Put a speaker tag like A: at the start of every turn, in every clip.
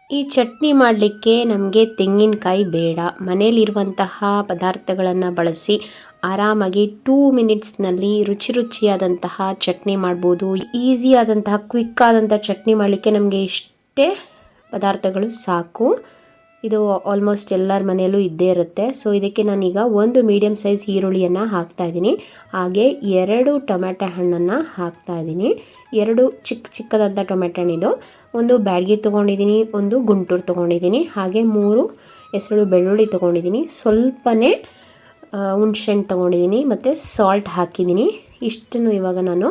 A: ಈ ಚಟ್ನಿ ಮಾಡಲಿಕ್ಕೆ ನಮಗೆ ತೆಂಗಿನಕಾಯಿ ಬೇಡ, ಮನೆಯಲ್ಲಿರುವಂತಹ ಪದಾರ್ಥಗಳನ್ನು ಬಳಸಿ ಆರಾಮಾಗಿ 2 ಮಿನಿಟ್ಸ್ನಲ್ಲಿ ರುಚಿಯಾದಂತಹ ಚಟ್ನಿ ಮಾಡ್ಬೋದು. ಈಸಿ ಆದಂತಹ ಕ್ವಿಕ್ ಆದಂತಹ ಚಟ್ನಿ ಮಾಡಲಿಕ್ಕೆ ನಮಗೆ ಇಷ್ಟೇ ಪದಾರ್ಥಗಳು ಸಾಕು. ಇದು ಆಲ್ಮೋಸ್ಟ್ ಎಲ್ಲರ ಮನೆಯಲ್ಲೂ ಇದ್ದೇ ಇರುತ್ತೆ. ಸೊ ಇದಕ್ಕೆ ನಾನೀಗ ಒಂದು ಮೀಡಿಯಮ್ ಸೈಜ್ ಈರುಳ್ಳಿಯನ್ನು ಹಾಕ್ತಾ ಇದ್ದೀನಿ, ಹಾಗೆ 2 ಟೊಮೆಟೊ ಹಣ್ಣನ್ನು ಹಾಕ್ತಾ ಇದ್ದೀನಿ. 2 ಚಿಕ್ಕದಂಥ ಟೊಮೆಟೊ ಹಣ್ಣಿದು, ಒಂದು ಬ್ಯಾಡಗಿ ತೊಗೊಂಡಿದ್ದೀನಿ, ಒಂದು ಗುಂಟೂರು ತೊಗೊಂಡಿದ್ದೀನಿ, ಹಾಗೆ 3 ಹೆಸರು ಬೆಳ್ಳುಳ್ಳಿ ತೊಗೊಂಡಿದ್ದೀನಿ, ಸ್ವಲ್ಪನೇ ಹುಣಸೆಹಣ್ಣು ತೊಗೊಂಡಿದ್ದೀನಿ ಮತ್ತು ಸಾಲ್ಟ್ ಹಾಕಿದ್ದೀನಿ. ಇಷ್ಟನ್ನು ಇವಾಗ ನಾನು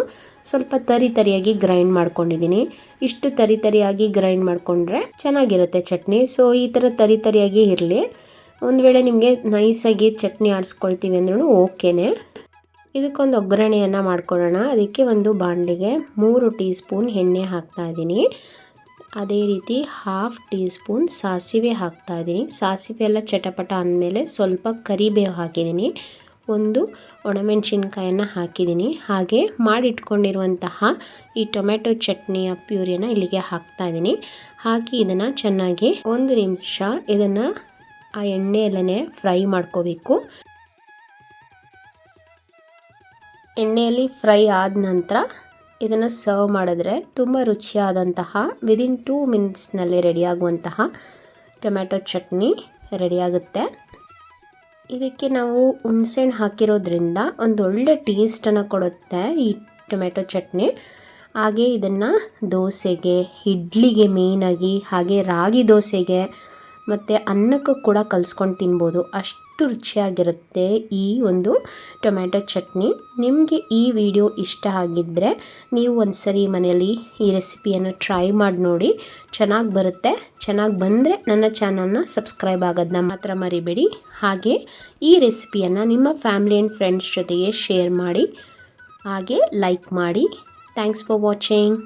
A: ಸ್ವಲ್ಪ ತರಿಯಾಗಿ ಗ್ರೈಂಡ್ ಮಾಡ್ಕೊಂಡಿದ್ದೀನಿ. ಇಷ್ಟು ತರಿಯಾಗಿ ಗ್ರೈಂಡ್ ಮಾಡಿಕೊಂಡ್ರೆ ಚೆನ್ನಾಗಿರುತ್ತೆ ಚಟ್ನಿ. ಸೊ ಈ ಥರ ತರಿಯಾಗಿ ಇರಲಿ. ಒಂದು ವೇಳೆ ನಿಮಗೆ ನೈಸಾಗಿ ಚಟ್ನಿ ಆಡಿಸ್ಕೊಳ್ತೀವಿ ಅಂದ್ರೂ ಓಕೆನೇ. ಇದಕ್ಕೊಂದು ಒಗ್ಗರಣೆಯನ್ನು ಮಾಡ್ಕೊಳ್ಳೋಣ. ಅದಕ್ಕೆ ಒಂದು ಬಾಣಲಿಗೆ 3 ಟೀ ಸ್ಪೂನ್ ಎಣ್ಣೆ ಹಾಕ್ತಾ ಇದ್ದೀನಿ. ಅದೇ ರೀತಿ 1/2 ಟೀ ಸ್ಪೂನ್ ಸಾಸಿವೆ ಹಾಕ್ತಾ ಇದ್ದೀನಿ. ಸಾಸಿವೆ ಎಲ್ಲ ಚಟಪಟ ಅಂದಮೇಲೆ ಸ್ವಲ್ಪ ಕರಿಬೇವು ಹಾಕಿದ್ದೀನಿ, ಒಂದು ಒಣಮೆಣಸಿನ್ಕಾಯನ್ನು ಹಾಕಿದ್ದೀನಿ, ಹಾಗೆ ಮಾಡಿಟ್ಕೊಂಡಿರುವಂತಹ ಈ ಟೊಮೆಟೊ ಚಟ್ನಿಯ ಪ್ಯೂರಿಯನ್ನು ಇಲ್ಲಿಗೆ ಹಾಕ್ತಾ ಇದ್ದೀನಿ. ಹಾಕಿ ಇದನ್ನು ಚೆನ್ನಾಗಿ 1 ನಿಮಿಷ ಇದನ್ನು ಆ ಎಣ್ಣೆಯಲ್ಲೇ ಫ್ರೈ ಮಾಡ್ಕೋಬೇಕು. ಎಣ್ಣೆಯಲ್ಲಿ ಫ್ರೈ ಆದ ನಂತರ ಇದನ್ನು ಸರ್ವ್ ಮಾಡಿದ್ರೆ ತುಂಬ ರುಚಿಯಾದಂತಹ ವಿದಿನ್ 2 ಮಿನಿಟ್ಸ್ನಲ್ಲಿ ರೆಡಿಯಾಗುವಂತಹ ಟೊಮೆಟೊ ಚಟ್ನಿ ರೆಡಿಯಾಗುತ್ತೆ. ಇದಕ್ಕೆ ನಾವು ಹುಣಸೆಹಣ್ಣು ಹಾಕಿರೋದ್ರಿಂದ ಒಂದು ಒಳ್ಳೆ ಟೇಸ್ಟನ್ನು ಕೊಡುತ್ತೆ ಈ ಟೊಮೆಟೊ ಚಟ್ನಿ. ಹಾಗೆ ಇದನ್ನು ದೋಸೆಗೆ, ಇಡ್ಲಿಗೆ ಮೇಯ್ನಾಗಿ, ಹಾಗೆ ರಾಗಿ ದೋಸೆಗೆ ಮತ್ತು ಅನ್ನಕ್ಕೂ ಕೂಡ ಕಲಿಸ್ಕೊಂಡು ತಿನ್ಬೋದು. ಅಷ್ಟು ರುಚಿಯಾಗಿರುತ್ತೆ ಈ ಒಂದು ಟೊಮೆಟೊ ಚಟ್ನಿ. ನಿಮಗೆ ಈ ವಿಡಿಯೋ ಇಷ್ಟ ಆಗಿದ್ದರೆ ನೀವು ಒಂದ್ಸರಿ ಮನೆಯಲ್ಲಿ ಈ ರೆಸಿಪಿಯನ್ನು ಟ್ರೈ ಮಾಡಿ ನೋಡಿ, ಚೆನ್ನಾಗಿ ಬರುತ್ತೆ. ಚೆನ್ನಾಗಿ ಬಂದರೆ ನನ್ನ ಚಾನಲ್ನ ಸಬ್ಸ್ಕ್ರೈಬ್ ಆಗೋದನ್ನ ಮಾತ್ರ ಮರಿಬೇಡಿ. ಹಾಗೆ ಈ ರೆಸಿಪಿಯನ್ನು ನಿಮ್ಮ ಫ್ಯಾಮಿಲಿ ಆ್ಯಂಡ್ ಫ್ರೆಂಡ್ಸ್ ಜೊತೆಗೆ ಶೇರ್ ಮಾಡಿ, ಹಾಗೆ ಲೈಕ್ ಮಾಡಿ. Thanks for watching.